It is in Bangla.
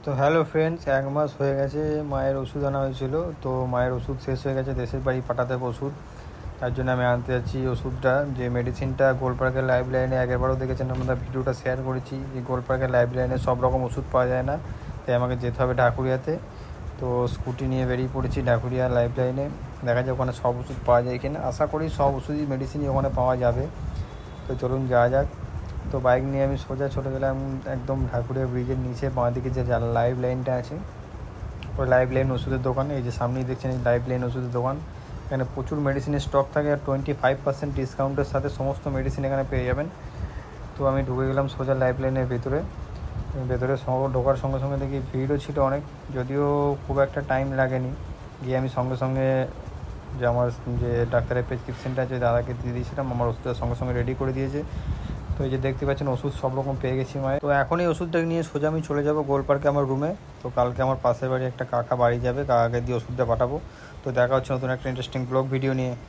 তো হ্যালো ফ্রেন্ডস, 1 মাস হয়ে গেছে মায়ের ওষুধ আনা হয়েছিল। তো মায়ের ওষুধ শেষ হয়ে গেছে, দেশের বাড়ি পাঠাতে হবে ওষুধ। তার জন্য আমি আনতে যাচ্ছি ওষুধটা, যে মেডিসিনটা গোলপার্কের লাইফ লাইনে আগেরবারও দেখেছেন আমরা ভিডিওটা শেয়ার করেছি, যে গোলপার্কের লাইফ লাইনে সব রকম ওষুধ পাওয়া যায় না, তাই আমাকে যেতে হবে ঢাকুরিয়াতে। তো স্কুটি নিয়ে বেরিয়ে পড়েছি ঢাকুরিয়া লাইফ লাইনে। দেখা যায় ওখানে সব ওষুধ পাওয়া যায় কিনা, আশা করি সব ওষুধই মেডিসিনই ওখানে পাওয়া যাবে। তো চলুন যাওয়া যাক। তো বাইক নিয়ে আমি সোজা চলে গেলাম একদম ঢাকুরিয়া ব্রিজের নিচে বাঁ দিকে যে লাইফ লাইনটা আছে, ওই লাইফ লাইন ওষুধের দোকানে। এই যে সামনেই দেখছেন এই লাইফ লাইন ওষুধের দোকান। এখানে প্রচুর মেডিসিনের স্টক থাকে আর 25% ডিসকাউন্টের সাথে সমস্ত মেডিসিন এখানে পেয়ে যাবেন। তো আমি ঢুকে গেলাম সোজা লাইফ লাইনের ভেতরে। ঢোকার সঙ্গে সঙ্গে দেখি ভিড়ও ছিল অনেক, যদিও খুব একটা টাইম লাগেনি। গিয়ে আমি সঙ্গে সঙ্গে যে আমার যে ডাক্তারের প্রেসক্রিপশনটা আছে দাদাকে দিয়ে দিয়েছিলাম, আমার ওষুধটা সঙ্গে সঙ্গে রেডি করে দিয়েছে। তো এই যে দেখতে পাচ্ছেন ওষুধ সব রকম পেয়ে গেছি মায়ের। তো এখন এই ওষুধটাকে নিয়ে সোজা আমি চলে যাব গোলপার্কে আমার রুমে। তো কালকে আমার পাশের বাড়ি একটা কাকা বাড়ি যাবে, কাকাকে দিয়ে ওষুধটা পাঠাবো। তো দেখা হচ্ছে নতুন একটা ইন্টারেস্টিং ব্লগ ভিডিও নিয়ে।